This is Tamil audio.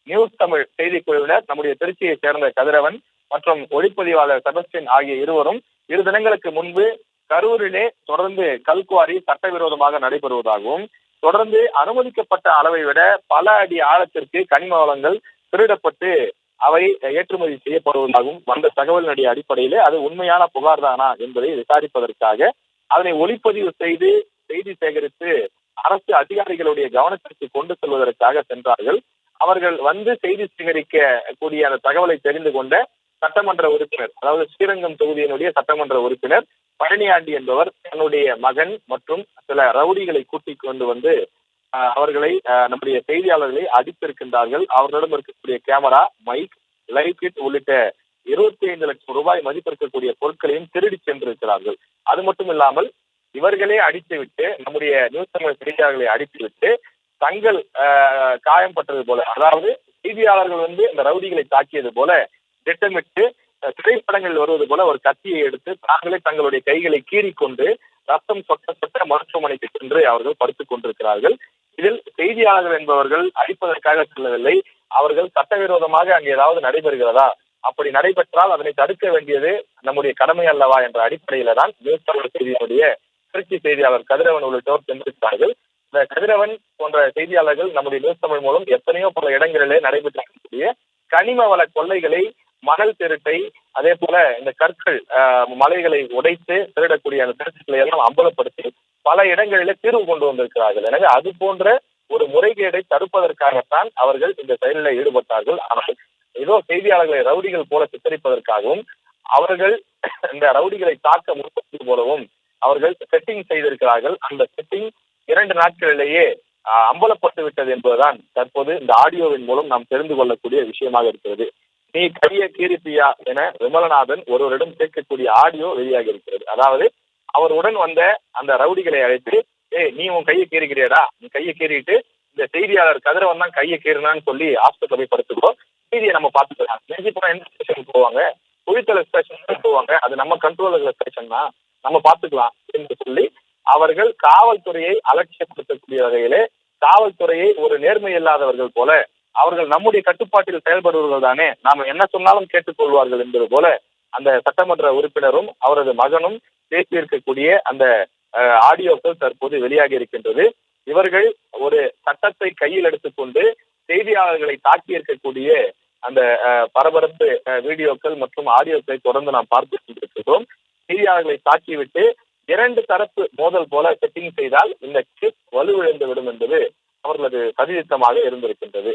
நியூஸ் தமிழ் செய்திக்குழுவினர் நம்முடைய திருச்சியை சேர்ந்த கதிரவன் மற்றும் ஒளிப்பதிவாளர் செபஸ்டின் ஆகிய இருவரும் 2 தினங்களுக்கு முன்பு கரூரிலே தொடர்ந்து கல்குவாரி சட்டவிரோதமாக நடைபெறுவதாகவும் தொடர்ந்து அனுமதிக்கப்பட்ட அளவை விட பல அடி ஆழத்திற்கு கனிம வளங்கள் திருடப்பட்டு அவை ஏற்றுமதி செய்யப்படுவதாகவும் வந்த தகவலினுடைய அடிப்படையிலே அது உண்மையான புகார் தானா என்பதை விசாரிப்பதற்காக அதனை ஒளிப்பதிவு செய்து செய்தி சேகரித்து அரசு அதிகாரிகளுடைய கவனத்திற்கு கொண்டு செல்வதற்காக சென்றார்கள். அவர்கள் வந்து செய்தி சேகரிக்க கூடிய அந்த தகவலை தெரிந்து கொண்ட சட்டமன்ற உறுப்பினர், அதாவது ஸ்ரீரங்கம் தொகுதியினுடைய சட்டமன்ற உறுப்பினர் பழனியாண்டி என்பவர் தன்னுடைய மகன் மற்றும் சில ரவுடிகளை கூட்டிக் கொண்டு வந்து அவர்களை நம்முடைய செய்தியாளர்களை அடித்திருக்கின்றார்கள். அவர்களிடம் இருக்கக்கூடிய கேமரா, மைக், லைவ் கிட் உள்ளிட்ட 25 லட்சம் ரூபாய் மதிப்பிருக்கக்கூடிய பொருட்களையும் திருடி சென்றிருக்கிறார்கள். அது மட்டும் இல்லாமல் இவர்களே அடித்துவிட்டு நம்முடைய நியூஸ் தமிழ் செய்தியாளர்களை அடித்துவிட்டு தங்கள் காயம் பட்டது போல, அதாவது செய்தியாளர்கள் வந்து இந்த ரவுடிகளை தாக்கியது போல திட்டமிட்டு திரைப்படங்கள் வருவது போல ஒரு கத்தியை எடுத்து தாங்களே தங்களுடைய கைகளை கீறிக்கொண்டு ரத்தம் சொட்ட சொட்ட மருத்துவமனைக்கு சென்று அவர்கள் படுத்துக் கொண்டிருக்கிறார்கள். இதில் செய்தியாளர்கள் என்பவர்கள் அடிப்பதற்காக செல்லவில்லை. அவர்கள் சட்டவிரோதமாக அங்கு ஏதாவது நடைபெறுகிறதா, அப்படி நடைபெற்றால் அதனை தடுக்க வேண்டியது நம்முடைய கடமை அல்லவா என்ற அடிப்படையில தான் நியூஸ் தமிழ் செய்தியினுடைய திருச்சி செய்தியாளர் கதிரவன் உள்ளிட்டோர் சென்றிருக்கிறார்கள். இந்த கதிரவன் போன்ற செய்தியாளர்கள் நம்முடைய நியூஸ் தமிழ் மூலம் எத்தனையோ பல இடங்களிலே நடைபெற்றிருக்கக்கூடிய கனிம வள கொள்ளைகளை, மணல் திருட்டை, அதே போல இந்த கற்கள் மலைகளை உடைத்து திருடக்கூடிய அந்த திருட்டுகளை எல்லாம் அம்பலப்படுத்தி பல இடங்களிலே தீர்வு கொண்டு வந்திருக்கிறார்கள். எனவே அது போன்ற ஒரு முறைகேடை தடுப்பதற்காகத்தான் அவர்கள் இந்த செயலில் ஈடுபட்டார்கள். ஆனால் ஏதோ செய்தியாளர்களை ரவுடிகள் போல சித்தரிப்பதற்காகவும் அவர்கள் இந்த ரவுடிகளை தாக்க முற்பட்டது போலவும் அவர்கள் செட்டிங் செய்திருக்கிறார்கள். அந்த செட்டிங் 2 நாட்களிலேயே அம்பலப்பட்டு விட்டது என்பதுதான் தற்போது இந்த ஆடியோவின் மூலம் நாம் தெரிந்து கொள்ளக்கூடிய விஷயமாக இருக்கிறது. நீ கையை கீரிப்பியா என விமலநாதன் ஒருவரிடம் கேட்கக்கூடிய ஆடியோ வெளியாகி இருக்கிறது. அதாவது அவருடன் வந்த அந்த ரவுடிகளை அழைத்து, நீ உன் கையை கீறிக்கிறியடா, நீ கையை கீறிட்டு இந்த செய்தியாளர் கதிரவன் தான் கையை கீறினான்னு சொல்லி ஹாஸ்பிட்டல் போய் படுத்துக்கோ, செய்தியை நம்ம பார்த்துக்கலாம். நெஞ்சு போனா எந்த ஸ்டேஷனுக்கு போவாங்க, குழித்தலை ஸ்டேஷன் போவாங்க, அது நம்ம கண்ட்ரோல் இருக்கிற ஸ்டேஷன் தான், நம்ம பார்த்துக்கலாம் என்று சொல்லி அவர்கள் காவல்துறையை அலட்சியப்படுத்தக்கூடிய வகையிலே காவல்துறையை ஒரு நேர்மை இல்லாதவர்கள் போல, அவர்கள் நம்முடைய கட்டுப்பாட்டில் செயல்படுவர்கள் தானே, நாம என்ன சொன்னாலும் கேட்டுக்கொள்வார்கள் என்பது போல அந்த சட்டமன்ற உறுப்பினரும் அவரது மகனும் பேசியிருக்கக்கூடிய அந்த ஆடியோக்கள் தற்போது வெளியாகி இருக்கின்றது. இவர்கள் ஒரு சட்டத்தை கையில் எடுத்துக்கொண்டு செய்தியாளர்களை தாக்கி இருக்கக்கூடிய அந்த பரபரப்பு வீடியோக்கள் மற்றும் ஆடியோக்களை தொடர்ந்து நாம் பார்த்து கொண்டிருக்கிறோம். செய்தியாளர்களை தாக்கிவிட்டு 2 தரப்பு மோதல் போல செட்டிங் செய்தால் இந்த கேஸ் வலுவிழந்து விடும் என்பது அவர்களது சதித்திட்டமாக இருந்திருக்கின்றது.